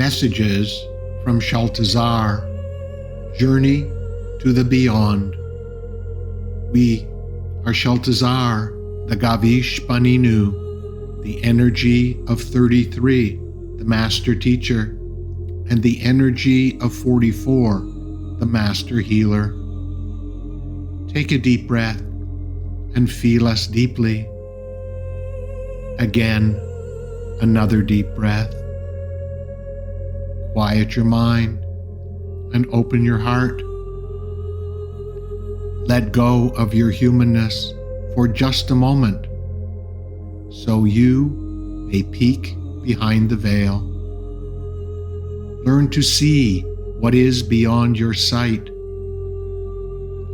Messages from Shaltazar. Journey to the Beyond. We are Shaltazar, the Gavish Baninu, the energy of 33, the Master Teacher, and the energy of 44, the Master Healer. Take a deep breath and feel us deeply. Again, another deep breath. Quiet your mind and open your heart. Let go of your humanness for just a moment, so you may peek behind the veil. Learn to see what is beyond your sight.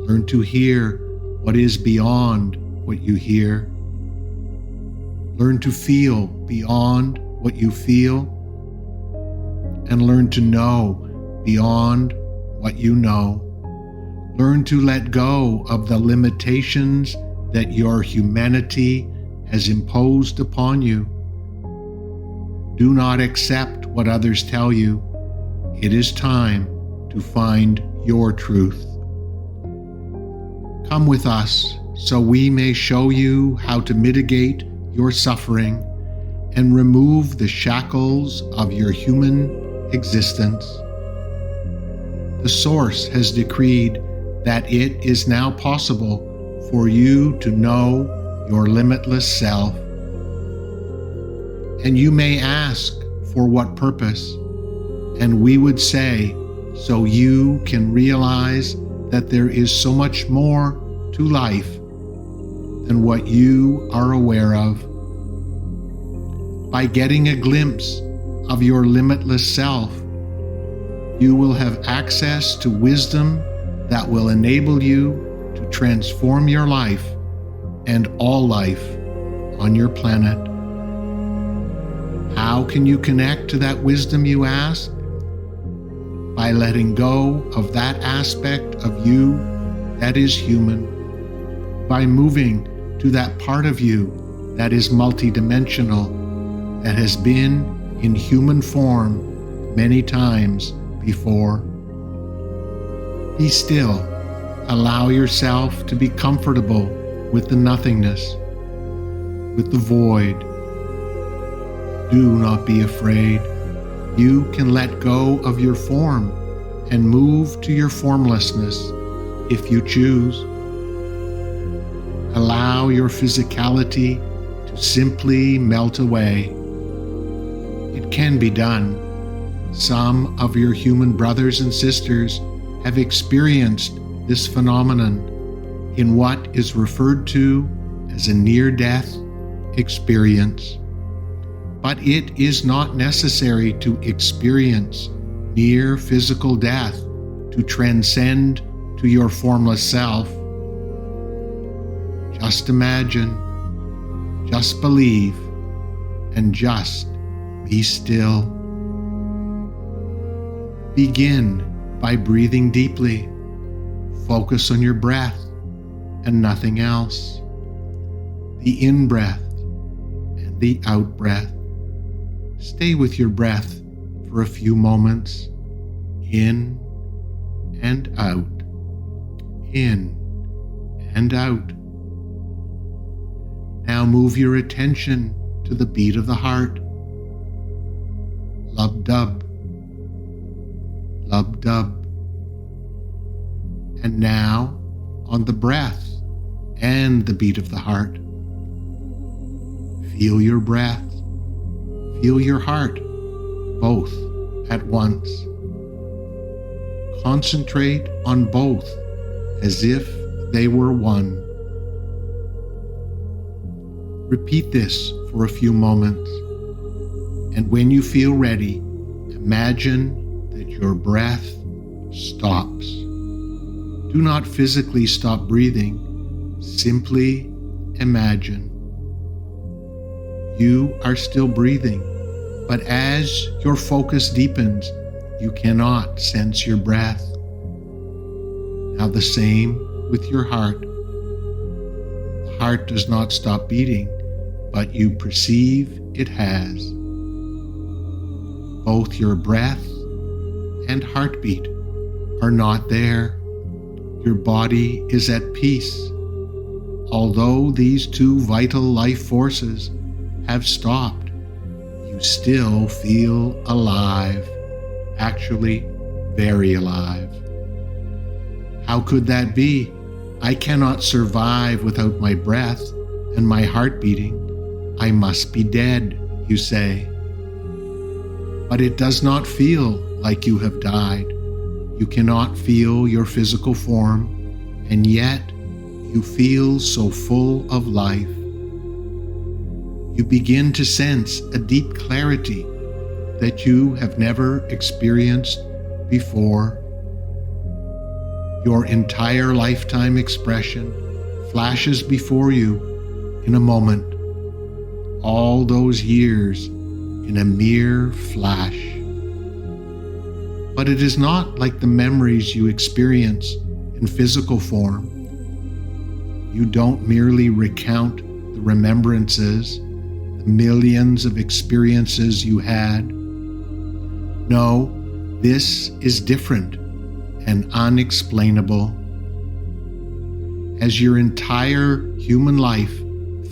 Learn to hear what is beyond what you hear. Learn to feel beyond what you feel. And learn to know beyond what you know. Learn to let go of the limitations that your humanity has imposed upon you. Do not accept what others tell you. It is time to find your truth. Come with us so we may show you how to mitigate your suffering and remove the shackles of your human existence. The Source has decreed that it is now possible for you to know your limitless self. And you may ask for what purpose, and we would say, so you can realize that there is so much more to life than what you are aware of. By getting a glimpse of your limitless self, you will have access to wisdom that will enable you to transform your life and all life on your planet. How can you connect to that wisdom, you ask? By letting go of that aspect of you that is human, by moving to that part of you that is multidimensional, that has been in human form many times before. Be still. Allow yourself to be comfortable with the nothingness, with the void. Do not be afraid. You can let go of your form and move to your formlessness if you choose. Allow your physicality to simply melt away. It can be done. Some of your human brothers and sisters have experienced this phenomenon in what is referred to as a near-death experience. But it is not necessary to experience near physical death to transcend to your formless self. Just imagine, just believe, and just be still. Begin by breathing deeply. Focus on your breath and nothing else. The in-breath and the out-breath. Stay with your breath for a few moments. In and out. In and out. Now move your attention to the beat of the heart. Lub-dub. Lub-dub. And now on the breath and the beat of the heart. Feel your breath. Feel your heart, both at once. Concentrate on both as if they were one. Repeat this for a few moments, and when you feel ready, imagine that your breath stops. Do not physically stop breathing, simply imagine. You are still breathing, but as your focus deepens, you cannot sense your breath. Now the same with your heart. The heart does not stop beating, but you perceive it has. Both your breath and heartbeat are not there. Your body is at peace. Although these two vital life forces have stopped, you still feel alive, actually very alive. How could that be? I cannot survive without my breath and my heart beating. I must be dead, you say. But it does not feel like you have died. You cannot feel your physical form, and yet you feel so full of life. You begin to sense a deep clarity that you have never experienced before. Your entire lifetime expression flashes before you in a moment. All those years in a mere flash. But it is not like the memories you experience in physical form. You don't merely recount the remembrances, the millions of experiences you had. No, this is different and unexplainable. As your entire human life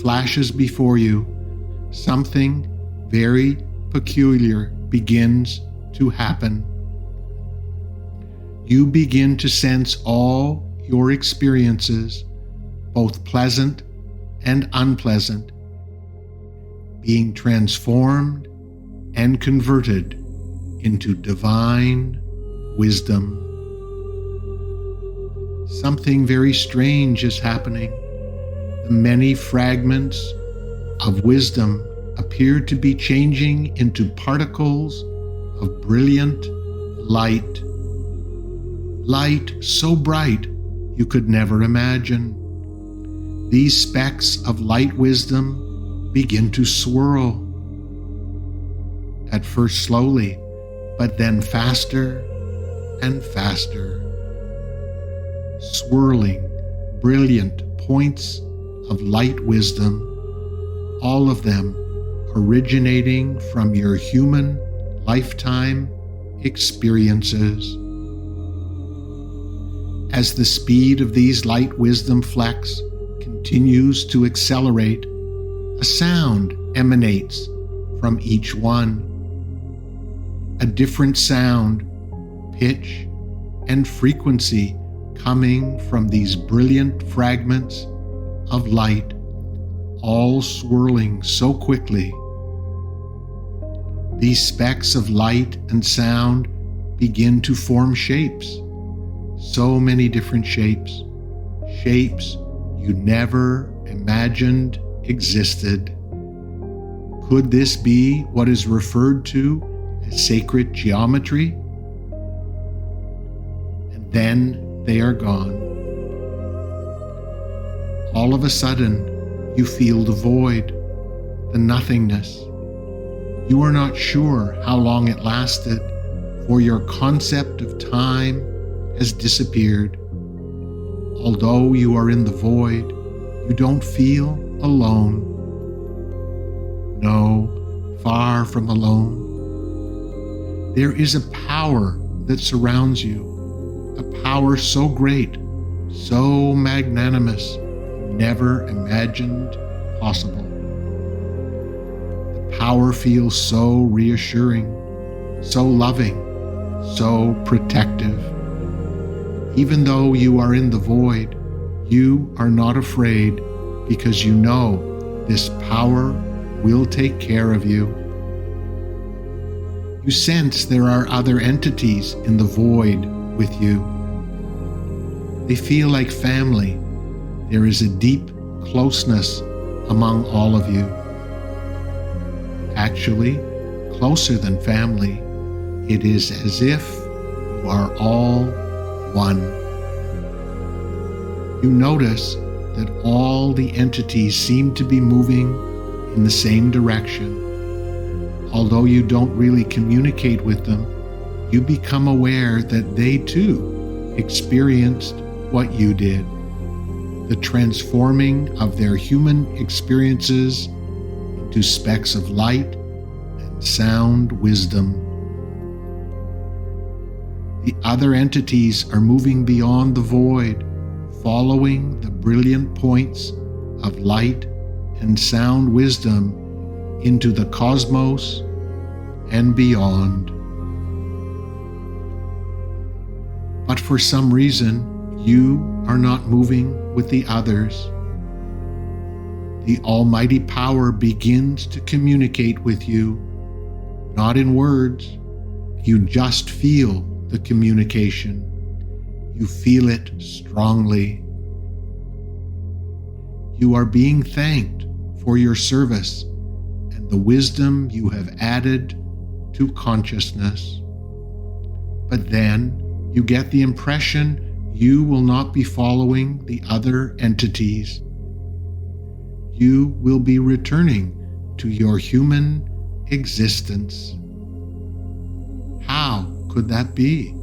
flashes before you, something very peculiar begins to happen. You begin to sense all your experiences, both pleasant and unpleasant, being transformed and converted into divine wisdom. Something very strange is happening. The many fragments of wisdom appear to be changing into particles of brilliant light. Light so bright you could never imagine. These specks of light wisdom begin to swirl. At first slowly, but then faster and faster. Swirling, brilliant points of light wisdom, all of them originating from your human lifetime experiences. As the speed of these light wisdom flecks continues to accelerate, a sound emanates from each one. A different sound, pitch, and frequency coming from these brilliant fragments of light, all swirling so quickly. These specks of light and sound begin to form shapes. So many different shapes. Shapes you never imagined existed. Could this be what is referred to as sacred geometry? And then they are gone. All of a sudden, you feel the void, the nothingness. You are not sure how long it lasted, for your concept of time has disappeared. Although you are in the void, you don't feel alone. No, far from alone. There is a power that surrounds you, a power so great, so magnanimous, you never imagined possible. The power feels so reassuring, so loving, so protective. Even though you are in the void, you are not afraid because you know this power will take care of you. You sense there are other entities in the void with you. They feel like family. There is a deep closeness among all of you. Actually, closer than family. It is as if you are all one. You notice that all the entities seem to be moving in the same direction. Although you don't really communicate with them, you become aware that they too experienced what you did. The transforming of their human experiences into specks of light and sound wisdom. The other entities are moving beyond the void, following the brilliant points of light and sound wisdom into the cosmos and beyond. But for some reason, you are not moving with the others. The Almighty Power begins to communicate with you, not in words. You just feel the communication. You feel it strongly. You are being thanked for your service and the wisdom you have added to consciousness. But then you get the impression you will not be following the other entities. You will be returning to your human existence. How could that be?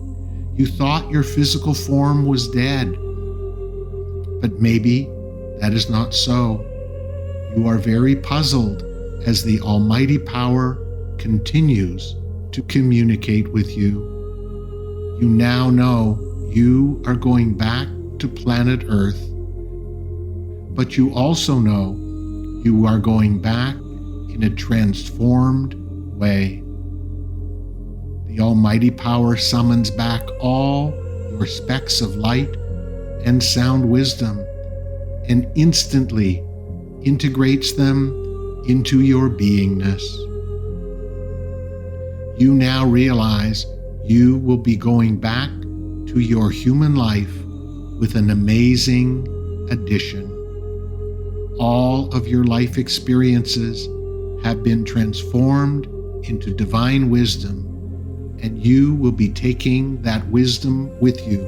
You thought your physical form was dead, but maybe that is not so. You are very puzzled as the Almighty Power continues to communicate with you. You now know you are going back to planet Earth, but you also know you are going back in a transformed way. The Almighty Power summons back all your specks of light and sound wisdom and instantly integrates them into your beingness. You now realize you will be going back to your human life with an amazing addition. All of your life experiences have been transformed into divine wisdom, and you will be taking that wisdom with you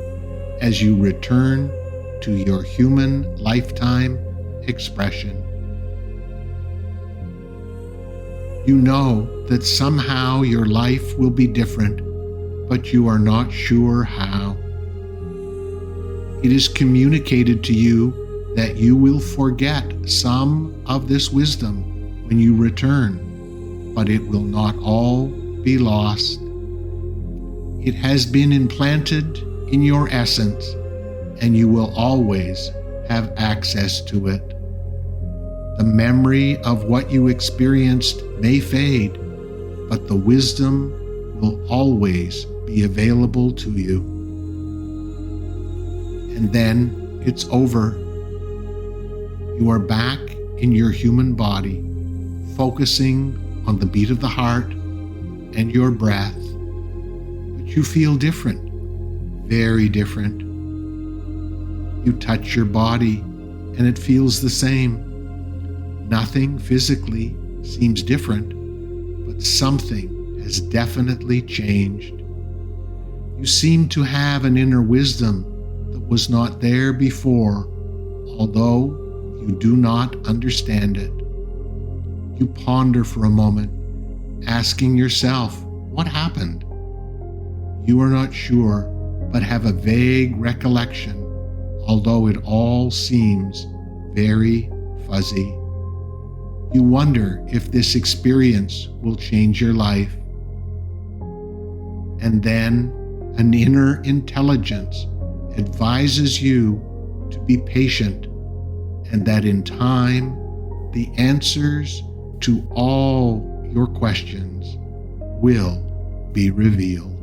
as you return to your human lifetime expression. You know that somehow your life will be different, but you are not sure how. It is communicated to you that you will forget some of this wisdom when you return, but it will not all be lost. It has been implanted in your essence, and you will always have access to it. The memory of what you experienced may fade, but the wisdom will always be available to you. And then it's over. You are back in your human body, focusing on the beat of the heart and your breath. But you feel different, very different. You touch your body and it feels the same. Nothing physically seems different, but something has definitely changed. You seem to have an inner wisdom that was not there before, although you do not understand it. You ponder for a moment, asking yourself, what happened? You are not sure, but have a vague recollection, although it all seems very fuzzy. You wonder if this experience will change your life. And then an inner intelligence advises you to be patient, and that in time, the answers to all your questions will be revealed.